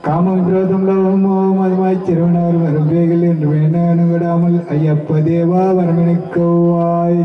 కామక్రోధంలో మధుమా చిరువనారు వరబేగలి వేణానుగడాముల్ అయ్యప్ప దేవా వరమణికోవాయ్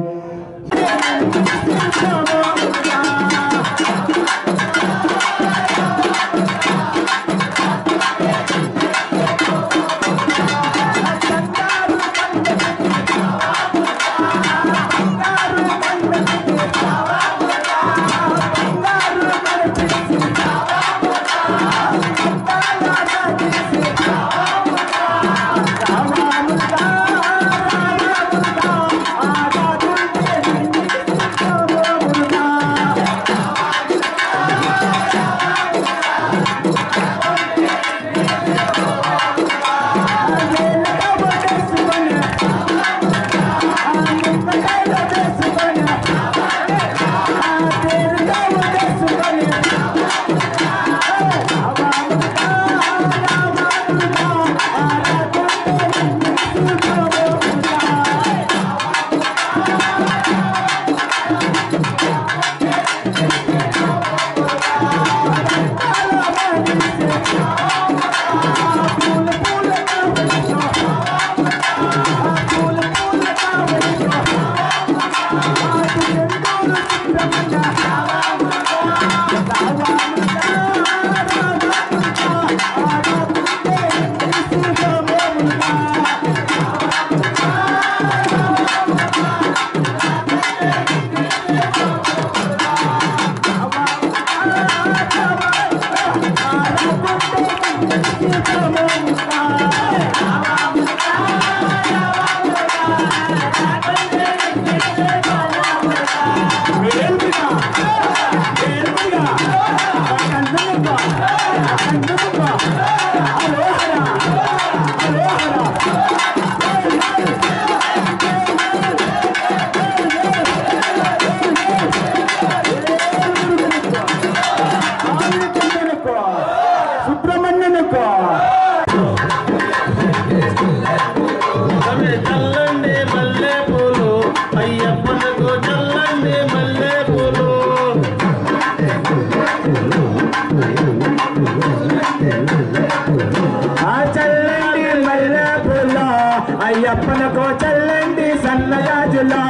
అయ్యప్పనకో చల్లండి సన్నయాజులా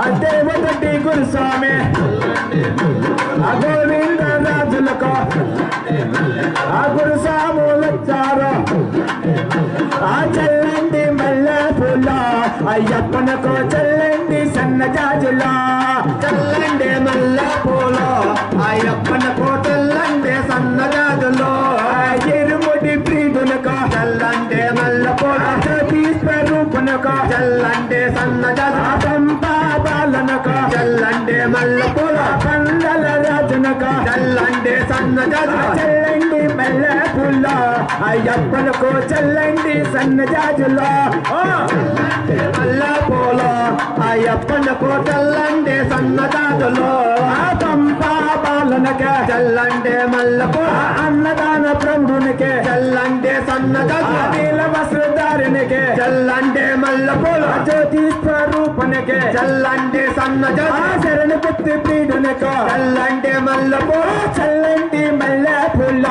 అదేవతటి గురుస్వామి అగోవింద రాజులకో ఆ గురుస్వాములొచ్చారు ఆ చల్లండి మల్లె పూల అయ్యప్పనకో చల్లండి సన్నజాజులా చల్లండి మల్లె పూల అయ్యప్పనకో చల్లండి సన్నజాజులో ఎరుముడి ప్రీతులకో చల్లండి మల్లె పూల స్వరూపునకో చల్లండి సన్నజాజు పంపా బాలనకో చల్లండి మల్లె పూల పందల రాజునకో చల్లండి సన్నజాజు చల్లండి మల్లె పూల అయ్యప్పనకో చల్లండి సన్నజాజులో మల్లె పూల అయ్యప్పనకో చల్లండి సన్నజాజులో పంపా బాలనకే చల్లండి మల్లె పూల అన్నదాన ప్రభునికే చల్లండి సన్నజాజు నీల వస్త్రధారినికే చల్లండి మల్లె పూల జ్యోతి స్వరూపనికే చల్లండి సన్నజాజు శరణ భక్తి ప్రీతునికో చల్లండి మల్లె పూల చల్లండి మల్లె పూల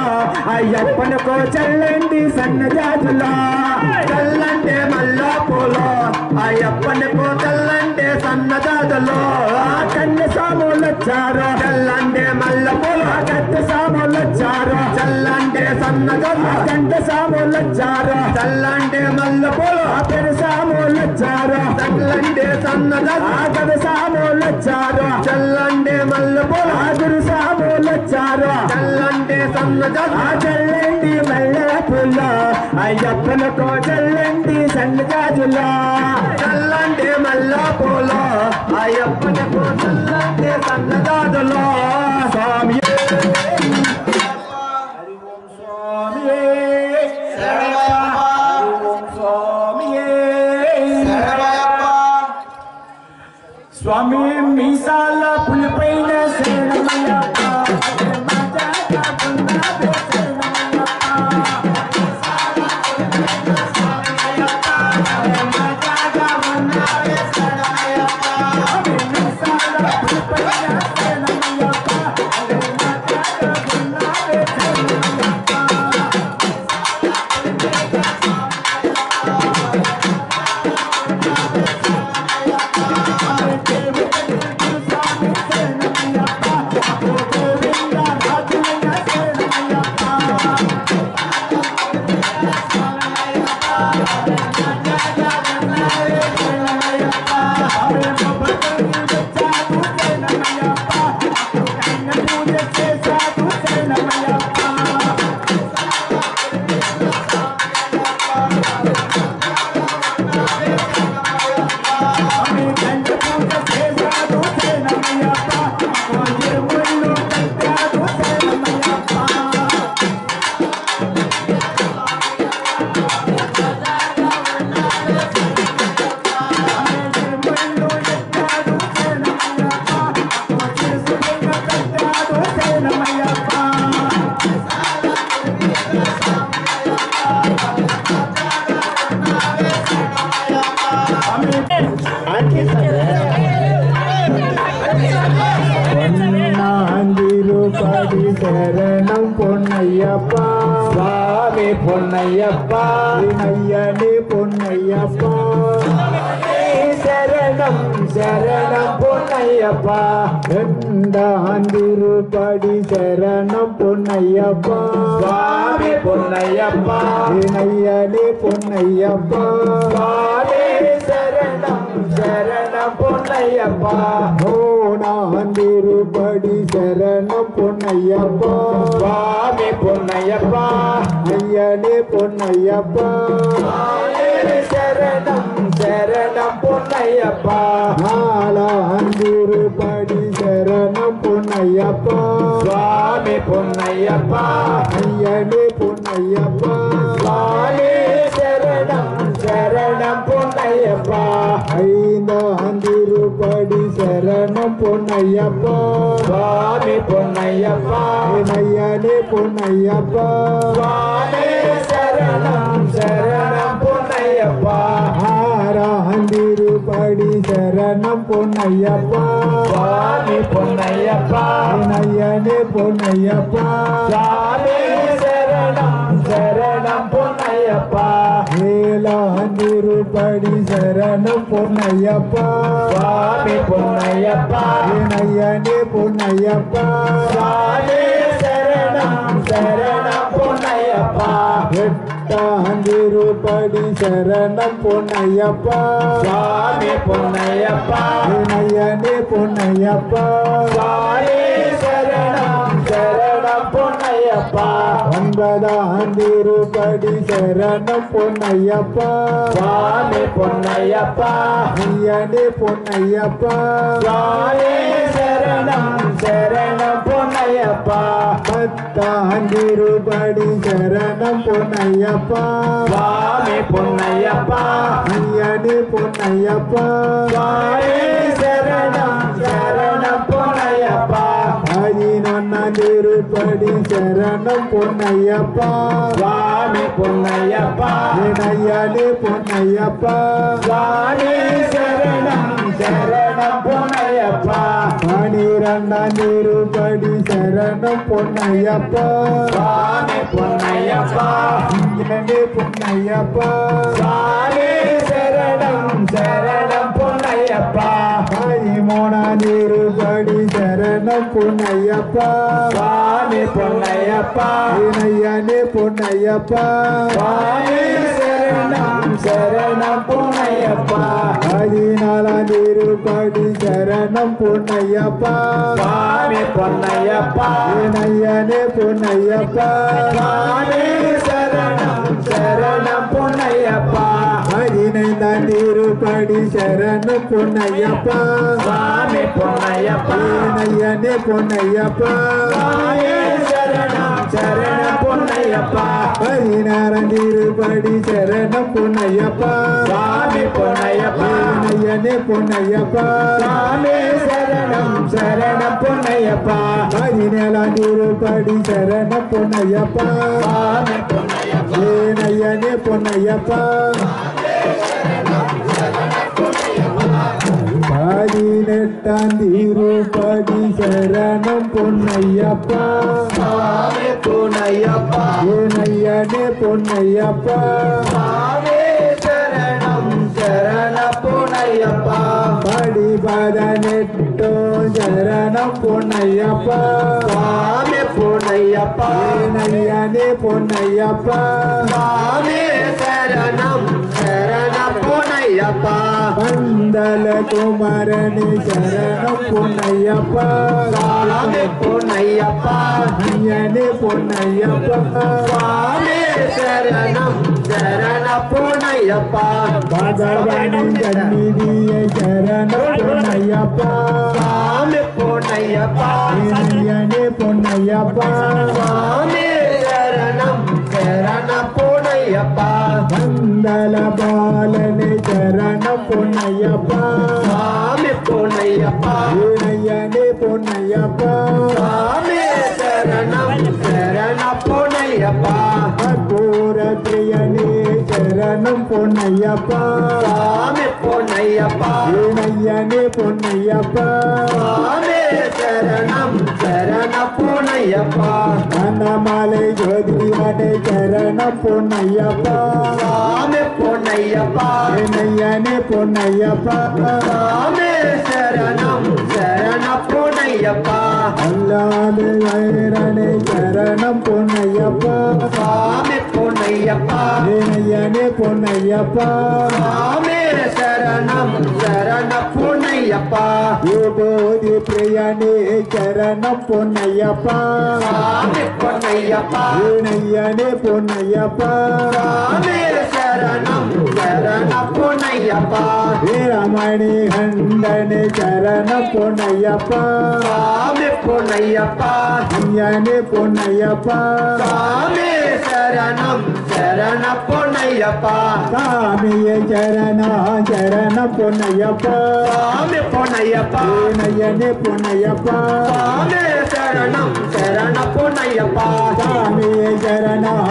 అయ్యప్పనకో చల్లండి సన్నజాజులా చల్లండి మల్లె పూల అయ్యప్పనకో చల్లండి సన్నజాజులో వచ్చారు చల్లంటే మల్ల పూలు గంట సాములు వచ్చారు చల్లంటే సన్నగొల్ల గంట సాములు వచ్చారు చల్లంటే మల్ల పూలు పెరు సాములు వచ్చారు చల్లంటే సన్నగొల్ల గంట సాములు వచ్చారు చల్లంటే మల్ల పూలు గురు సాములు వచ్చారు చల్లంటే సన్నగొల్ల చల్లండి మల్ల పూలు అయ్యప్పలకు చల్లండి సన్నగాజులు చల్లంటే మల్ల పూలు అయ్యప్పలకు చల్లంటే సన్నగాజులు స్వామి స్వామి మీసాల పులిపైన శరణమయ్యప్ప பொன்னாந்திருப்படி சரணம் பொன்னையப்பா சுவாமி பொன்னையப்பா ஐயனே பொன்னையப்பா சரணம் சரணம் பொன்னையப்பா பொன்னாந்திருப்படி சரணம் பொன்னையப்பா சுவாமி பொன்னையப்பா ஐயனே பொன்னையப்பா சுவாமி சரணம் சரணம் பொன்னையப்பா பொன்னாந்திருப்படி சரணம் பொன்னையப்பா சுவாமி பொன்னையப்பா ஐயனே பொன்னையப்பா சரணம் சரணம் பொன்னையப்பா நாலாந்திருப்படி சரணம் பொன்னையப்பா சுவாமி பொன்னையப்பா ஐயனே பொன்னையப்பா சுவாமி சரணம் சரணம் பொன்னையப்பா ஐந்தாந்திருப்படி சரணம் பொன்னையப்பா சுவாமி பொன்னையப்பா ஐயனே பொன்னையப்பா சுவாமி சரணம் சரணம் பொன்னையப்பா ஆறாந்திருப்படி சரணம் பொன்னையப்பா சுவாமி பொன்னையப்பா ஐயனே பொன்னையப்பா சுவாமி சரணம் சரணம் பொன்னையப்பா ஏழாந்திருப்படி சரணம் பொன்னையப்பா சுவாமி பொன்னையப்பா ஐயனே பொன்னையப்பா சுவாமி சரணம் சரணம் பொன்னையப்பா எட்டாந்திருப்படி சரணம் பொன்னையப்பா சுவாமி பொன்னையப்பா ஐயனே பொன்னையப்பா சுவாமி சரணம் சரணம் பொன்னையப்பா ஒன்பதாந்திருப்படி சரணம் பொன்னையப்பா சுவாமி பொன்னையப்பா ஐயனே பொன்னையப்பா சுவாமி சரணம் சரணம் பொன்னையப்பா பத்தாந்திருப்படி சரணம் பொன்னையப்பா சுவாமி பொன்னையப்பா ஐயனே பொன்னையப்பா சுவாமி சரணம் சரணம் பொன்னையப்பா பதினொன்னாந்திருப்படி சரணம் பொன்னையப்பா சுவாமி பொன்னையப்பா ஐயனே பொன்னையப்பா சுவாமி சரணம் சரணம் பொன்னையப்பா பனிரெண்டாந்திருப்படி சரணம் பொன்னையப்பா சுவாமி பொன்னையப்பா ஐயனே பொன்னையப்பா சுவாமி சரணம் சரணம் பொன்னையப்பா பதிமூணாதிருப்படி சரணம் பொன்னையப்பா சுவாமி பொன்னையப்பா ஐயனே பொன்னையப்பா சுவாமி சரணம் சரணம் பொன்னையப்பா 14 சரணம் பொன்னையப்பா சுவாமி பொன்னையப்பா ஐயனே பொன்னையப்பா சுவாமி சரணம் சரணம் பொன்னையப்பா 15 திருப்படி சரணம் பொன்னையப்பா சுவாமி பொன்னையப்பா ஐயனே பொன்னையப்பா சுவாமி சரணம் சரணம் பொன்னையப்பா 16 திருப்படி சரணம் பொன்னையப்பா சுவாமி பொன்னையப்பா ஐயனே பொன்னையப்பா சுவாமி சரணம் சரணம் பொன்னையப்பா 17 திருப்படி சரணம் பொன்னையப்பா சுவாமி பொன்னையப்பா ஐயனே பொன்னையப்பா 18 திருப்படி சரணம் பொன்னையப்பா சுவாமி பொன்னையப்பா ஐயனே பொன்னையப்பா சுவாமி சரணம் சரணம் பொன்னையப்பா படி 18 சரணம் பொன்னையப்பா சுவாமி பொன்னையப்பா ஐயனே பொன்னையப்பா சுவாமி சரணம் சரணம் பொன்னையப்பா பந்தல குமரனே சரணம் பொன்னையப்பா சுவாமி பொன்னையப்பா ஐயனே பொன்னையப்பா சுவாமி சரணம் சரணம் பொன்னையப்பா பகவானி சந்நிதியை சரணம் பொன்னையப்பா சுவாமி பொன்னையப்பா ஐயனே பொன்னையப்பா சுவாமி சரணம் சரணம் பொன்னையப்பா பந்தல பாலனே சரணம் பொன்னையப்பா சுவாமி பொன்னையப்பா ஐயனே பொன்னையப்பா சுவாமி சரணம் சரணம் பொன்னையப்பா கற்பூர பிரியனே சரணம் பொன்னையப்பா சுவாமி பொன்னையப்பா ஐயனே பொன்னையப்பா சுவாமி சரணம் சரணம் பொன்னையப்பா அண்ணாமலை ஜோதியானே சரணம் பொன்னையப்பா சுவாமி பொன்னையப்பா ஐயனே பொன்னையப்பா சுவாமி சரணம் சரணம் பொன்னையப்பா அல்லாது வைரனே சரணம் பொன்னையப்பா சுவாமி பொன்னையப்பா ஐயனே பொன்னையப்பா சுவாமி சரணம் சரணம் பொன்னையப்பா விபூதி பிரியனே சரணம் பொன்னையப்பா சுவாமி பொன்னையப்பா ஐயனே பொன்னையப்பா சுவாமி சரணம் சரணம் பொன்னையப்பா வீரமணி கண்டனே சரணம் பொன்னையப்பா சுவாமி பொன்னையப்பா ஐயனே பொன்னையப்பா சுவாமி சரணம் சரணம் பொன்னையப்பா சாமியே சரணம் பொன்னையப்பா சுவாமி பொன்னையப்பா ஐயனே பொன்னையப்பா சுவாமி சரணம் சரணம் பொன்னையப்பா சாமியே சரணம்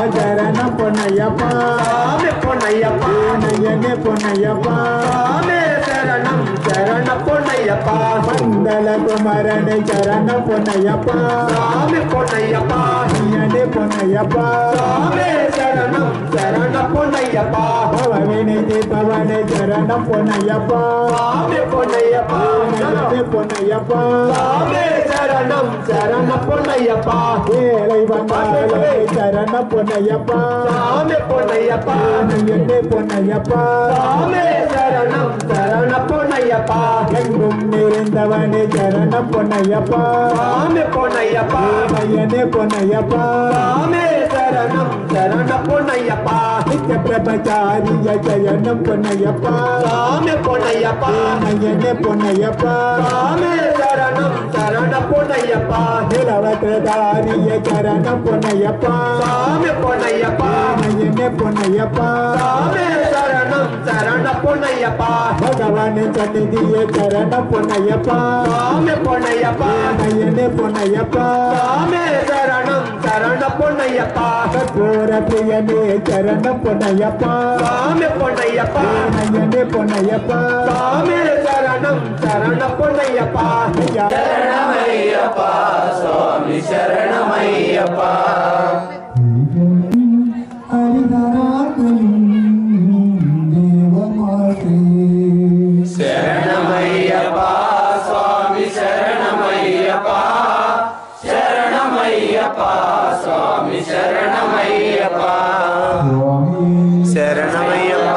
பொன்னையப்பா சுவாமி பொன்னையப்பா ஐயனே பொன்னையப்பா சுவாமி சரணம் சரணம் பொன்னையப்பா மண்டல குமரனே சரணம் பொன்னையப்பா சுவாமி பொன்னையப்பா ஐயனே பொன்னையப்பா சுவாமி சரணம் சரணம் பொன்னையப்பா பவனே பவனே சரணம் பொன்னையப்பா சுவாமி பொன்னையப்பா ஐயனே பொன்னையப்பா சுவாமி சரணம் சரணம் பொன்னையப்பா ஏழை வந்தாலே சரணம் பொன்னையப்பா சுவாமி பொன்னையப்பா ஐயனே பொன்னையப்பா சுவாமி சரணம் சரணம் பொன்னையப்பா எங்கும் நிறைந்தவனே சரணம் பொன்னையப்பா சுவாமி பொன்னையப்பா ஐயனே பொன்னையப்பா சுவாமி சரணம் சரணம் பொன்னையப்பா நித்ய பிரபச்சாரிய சரணம் பொன்னையப்பா சுவாமி பொன்னையப்பா ஐயனே பொன்னையப்பா சுவாமி சரணம் சரணம் பொன்னையப்பா நிலவற்றதாரிய சரணம் பொன்னையப்பா சுவாமி பொன்னையப்பா ஐயனே பொன்னையப்பா சுவாமி சரணம் சரணம் பொன்னையப்பா பகவான் சந்நிதியே சரணம் பொன்னையப்பா சுவாமி பொன்னையப்பா ஐயனே பொன்னையப்பா சுவாமி சரணம் சரணம் பொன்னையப்பா கற்பூர பிரியனே சரணம் பொன்னையப்பா சுவாமி பொன்னையப்பா ஐயனே பொன்னையப்பா சுவாமி சரணம் சரணம் பொன்னையப்பா சரணமையப்பா சுவாமி சரணமையப்பா சரணமையப்பா శరణమయ్యప్ప శరణమయ్యప్ప స్వామి శరణమయ్యప్ప శరణమయ్యప్ప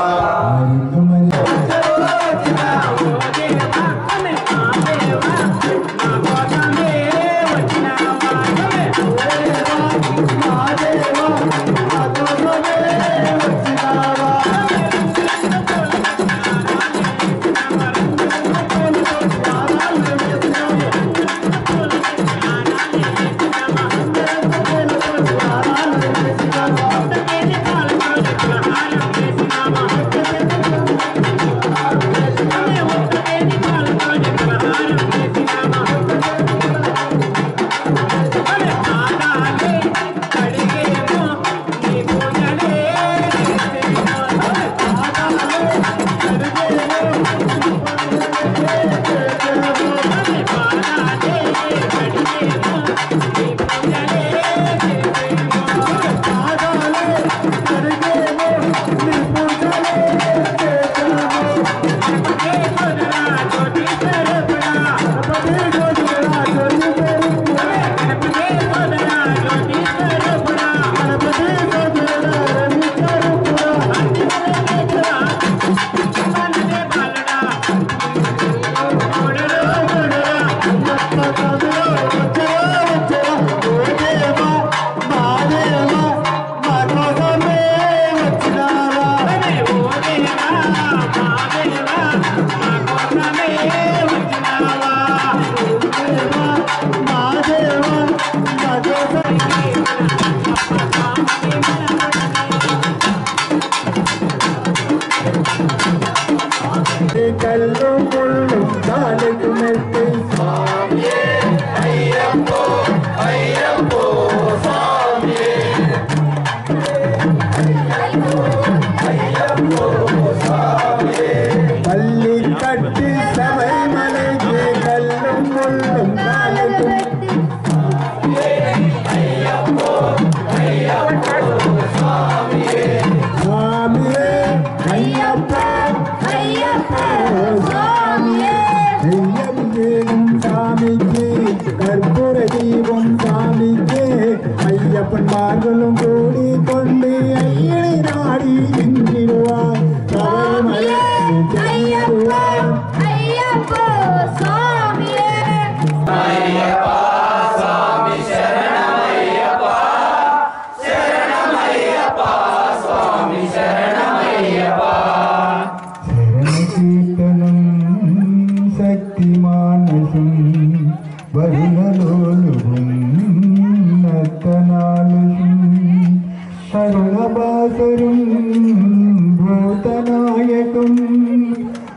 కళ్ళు ముళ్ళు కాలికి మెట్టి అయ్యప్పో అయ్యప్పో స్వామి అయ్యప్పో స్వామి పల్లి కట్టి శబరిమలకి కళ్ళు ముళ్ళు కాలికి అయ్యప్పో అయ్యప్పో స్వామి స్వామియే అయ్యప్ప சாமிக்கு கற்பூர தீபம் சாமிக்கு ஐயப்பன் மார்களும் கூடி கொண்டு ஐயனை நாடி நின்றிடுவார் శక్తిమానసం వరుణలోలుగుం నర్తనాలుగుం కరుణబాసరం భూతనాయకం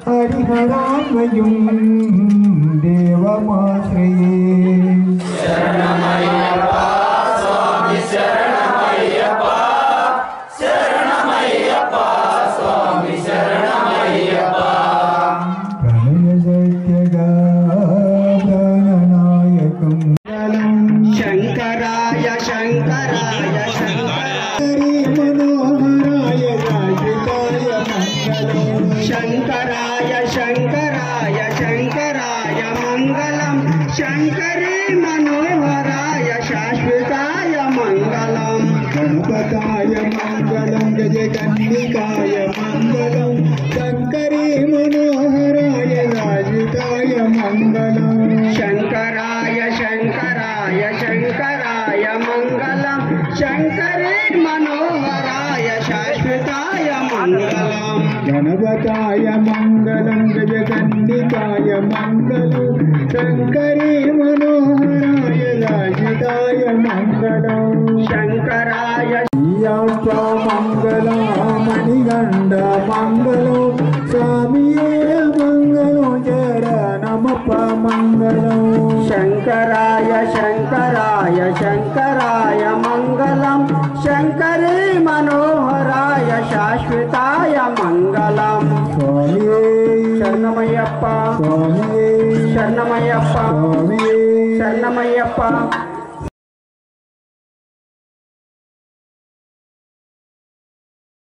హరిహరాన్వయం దేవమాశ్రయే శరణమయ్యప్ప స్వామి శరణమయ్యప్ప శరణమయ్యప్ప స్వామి శరణమయ్యప్ప శంకరాయ శంకరాయ శంకరీ మనోహరాయ రాజితాయ మంగళం శంకరాయ శంకరాయ శంకరాయ మంగళం శంకరీ మనోహరాయ శాశ్వతాయ మంగళం గణపతాయ మంగళం గజకన్నికాయ మంగళం శంకరీ మనోహరాయ రాజితాయ మంగళం శంకరాయ శంకరాయ శంకరాయ మంగళం శంకరీ మనోహరాయ శాశ్వతాయ మంగళం గణపతాయ మంగళం గజకన్నికాయ మంగళం శంకరీ మనోహరాయ రాజితాయ మంగళం శంకరాయ అయ్యప్ప మంగళం మణిగండ మంగళం స్వామియే మంగళం జరణమప్ప మంగళం శంకరాయ శంకరాయ శంకరాయ మంగళం శంకరీ మనోహరాయ శాశ్వతాయ మంగళం స్వామియే శరణమయ్యప్ప స్వామియే శరణమయ్యప్ప స్వామియే శరణమయ్యప్ప